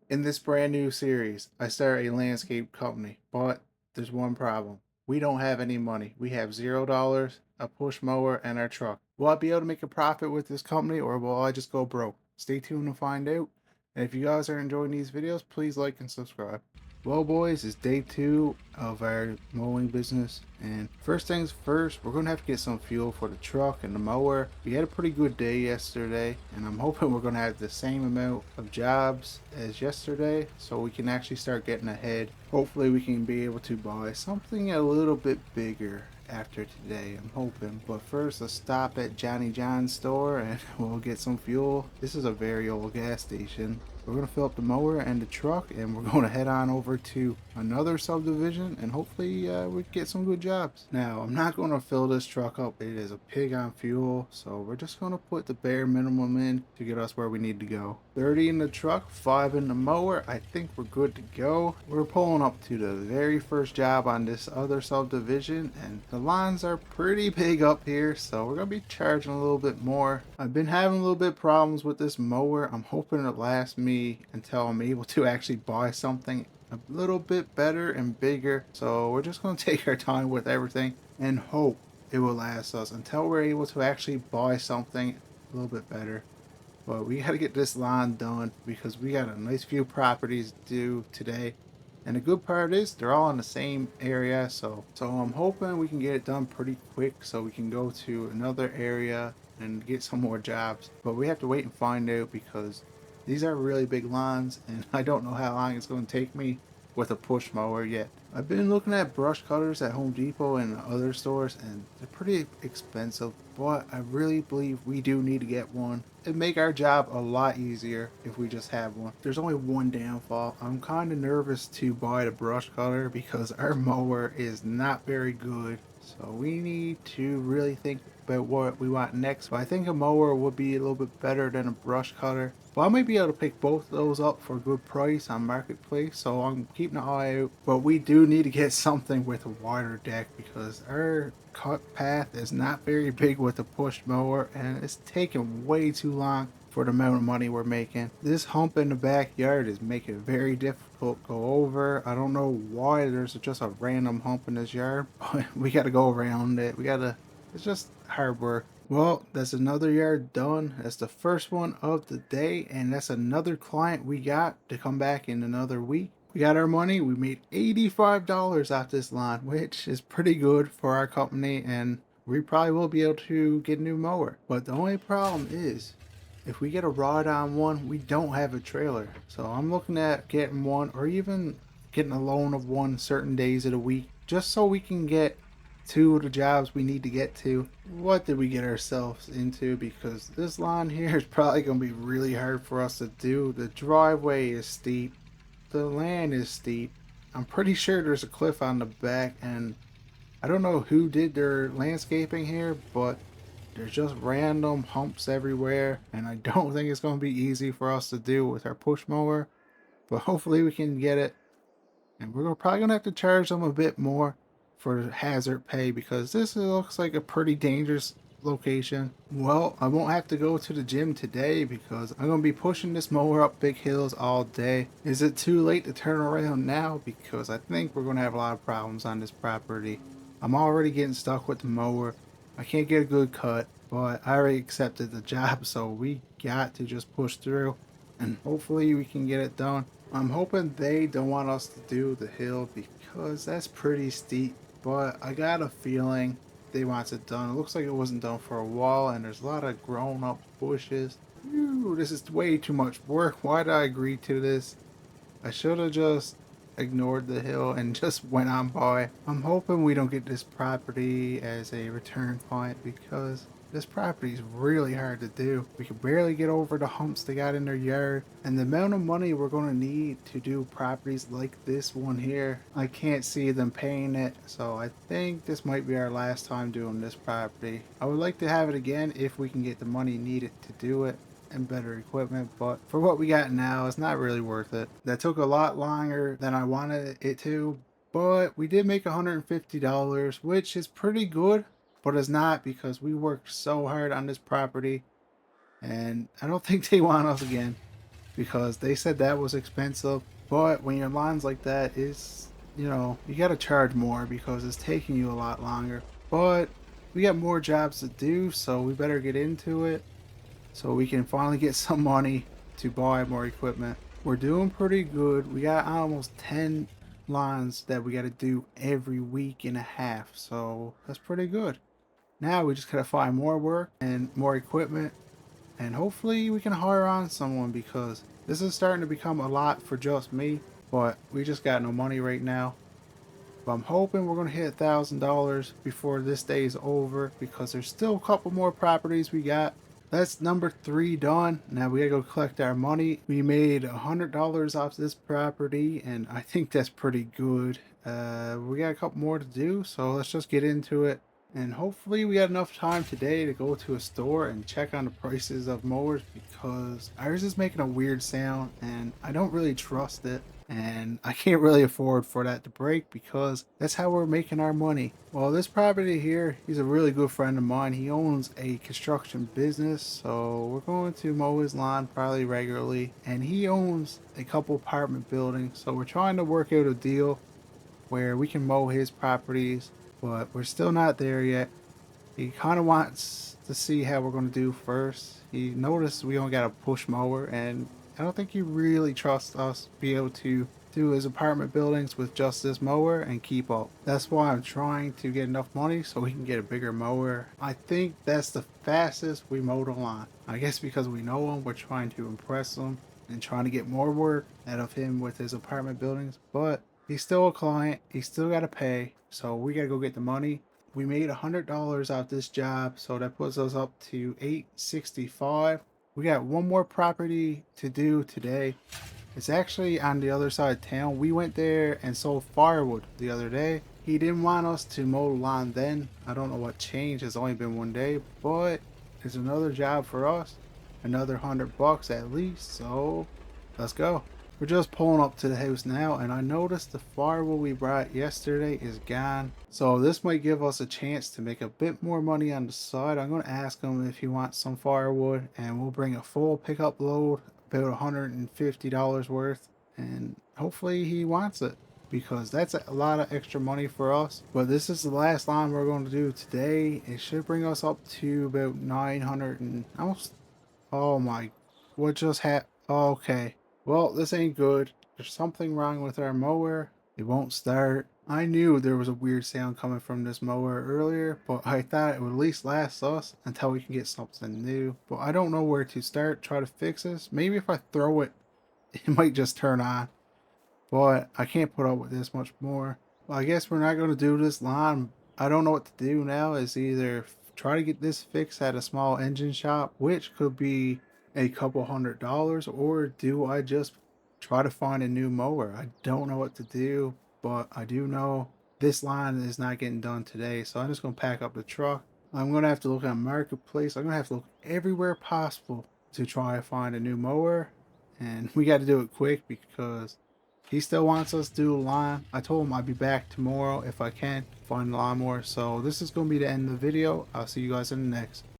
In this brand new series, I start a landscape company, but there's one problem. We don't have any money. We have $0, a push mower, and our truck. Will I be able to make a profit with this company or will I just go broke? Stay tuned to find out. And if you guys are enjoying these videos, please like and subscribe. Well, boys, it's day 2 of our mowing business. And first things first, we're going to have to get some fuel for the truck and the mower. We had a pretty good day yesterday, and I'm hoping we're going to have the same amount of jobs as yesterday so we can actually start getting ahead. Hopefully, we can be able to buy something a little bit bigger after today, I'm hoping. But first, let's stop at Johnny John's store and we'll get some fuel. This is a very old gas station. We're going to fill up the mower and the truck, and we're going to head on over to another subdivision, and hopefully we get some good jobs. Now, I'm not going to fill this truck up. It is a pig on fuel, so we're just going to put the bare minimum in to get us where we need to go. 30 in the truck, 5 in the mower. I think we're good to go. We're pulling up to the very first job on this other subdivision, and the lines are pretty big up here, so we're going to be charging a little bit more. I've been having a little bit problems with this mower. I'm hoping it lasts me until I'm able to actually buy something a little bit better and bigger. So we're just going to take our time with everything and hope it will last us until we're able to actually buy something a little bit better. But we got to get this line done because we got a nice few properties due today. And the good part is they're all in the same area, so I'm hoping we can get it done pretty quick so we can go to another area and get some more jobs. But we have to wait and find out because these are really big lines, and I don't know how long it's going to take me with a push mower yet. I've been looking at brush cutters at Home Depot and other stores, and they're pretty expensive, but I really believe we do need to get one. It'd make our job a lot easier if we just have one. There's only one downfall. I'm kind of nervous to buy the brush cutter because our mower is not very good. So we need to really think about what we want next. But I think a mower would be a little bit better than a brush cutter. But I might be able to pick both of those up for a good price on Marketplace. So I'm keeping an eye out. But we do need to get something with a wider deck because our cut path is not very big with a push mower. And it's taking way too long for the amount of money we're making. This hump in the backyard is making it very difficult to go over. I don't know why there's just a random hump in this yard, but we got to go around it. It's just hard work. Well, that's another yard done. That's the first one of the day, and that's another client we got to come back in another week. We got our money. We made $85 off this line, which is pretty good for our company, and we probably will be able to get a new mower. But the only problem is if we get a rod on one, we don't have a trailer. So I'm looking at getting one or even getting a loan of one certain days of the week just so we can get two of the jobs we need to get to. What did we get ourselves into? Because this lawn here is probably going to be really hard for us to do. The driveway is steep. The land is steep. I'm pretty sure there's a cliff on the back, and I don't know who did their landscaping here, but there's just random humps everywhere, and I don't think it's going to be easy for us to do with our push mower, but hopefully we can get it. And we're probably going to have to charge them a bit more for hazard pay because this looks like a pretty dangerous location. Well, I won't have to go to the gym today because I'm going to be pushing this mower up big hills all day. Is it too late to turn around now? Because I think we're going to have a lot of problems on this property. I'm already getting stuck with the mower. I can't get a good cut, but I already accepted the job, so we got to just push through and hopefully we can get it done. I'm hoping they don't want us to do the hill because that's pretty steep, but I got a feeling they want it done. It looks like it wasn't done for a while, and there's a lot of grown up bushes. Phew, this is way too much work. Why did I agree to this? I should have just ignored the hill and just went on by. I'm hoping we don't get this property as a return client because this property is really hard to do. We can barely get over the humps they got in their yard, and the amount of money we're going to need to do properties like this one here, I can't see them paying it. So I think this might be our last time doing this property. I would like to have it again if we can get the money needed to do it and better equipment, but for what we got now, it's not really worth it. That took a lot longer than I wanted it to, but we did make $150, which is pretty good, but it's not because we worked so hard on this property, and I don't think they want us again because they said that was expensive. But when your line's like that, it's, you got to charge more because it's taking you a lot longer. But we got more jobs to do, so we better get into it so we can finally get some money to buy more equipment. We're doing pretty good. We got almost 10 lines that we got to do every week and a half, so that's pretty good. Now we just gotta find more work and more equipment, and hopefully we can hire on someone because this is starting to become a lot for just me, but we just got no money right now. But I'm hoping we're gonna hit $1,000 before this day is over because there's still a couple more properties we got. That's number 3 done. Now we gotta go collect our money. We made $100 off this property, and I think that's pretty good. We got a couple more to do, so let's just get into it. And hopefully we got enough time today to go to a store and check on the prices of mowers because ours is making a weird sound and I don't really trust it. And I can't really afford for that to break because that's how we're making our money. Well, this property here, he's a really good friend of mine. He owns a construction business, so we're going to mow his lawn probably regularly. And he owns a couple apartment buildings, so we're trying to work out a deal where we can mow his properties, but we're still not there yet. He kind of wants to see how we're going to do first. He noticed we only got a push mower, and I don't think he really trusts us to be able to do his apartment buildings with just this mower and keep up. That's why I'm trying to get enough money so we can get a bigger mower. I think that's the fastest we mow the lawn. I guess because we know him, we're trying to impress him and trying to get more work out of him with his apartment buildings, but he's still a client. He's still got to pay, so we got to go get the money. We made $100 off this job, so that puts us up to $865. We got one more property to do today. It's actually on the other side of town. We went there and sold firewood the other day. He didn't want us to mow the lawn then. I don't know what changed. It's only been one day, but it's another job for us. Another $100 at least, so let's go. We're just pulling up to the house now, and I noticed the firewood we brought yesterday is gone. So this might give us a chance to make a bit more money on the side. I'm going to ask him if he wants some firewood, and we'll bring a full pickup load, about $150 worth, and hopefully he wants it because that's a lot of extra money for us. But this is the last line we're going to do today. It should bring us up to about 900 and almost. Oh my, what just happened? Okay. Well, this ain't good. There's something wrong with our mower. It won't start. I knew there was a weird sound coming from this mower earlier, but I thought it would at least last us until we can get something new. But I don't know where to start, try to fix this. Maybe if I throw it, it might just turn on. But I can't put up with this much more. Well, I guess we're not going to do this line. I don't know what to do now. Is either try to get this fixed at a small engine shop, which could be a couple $100, or do I just try to find a new mower? I don't know what to do, but I do know this line is not getting done today. So I'm just going to pack up the truck. I'm going to have to look on Marketplace. I'm going to have to look everywhere possible to try to find a new mower. And we got to do it quick because he still wants us to do the lawn. I told him I'd be back tomorrow if I can find the lawnmower. So this is going to be the end of the video. I'll see you guys in the next.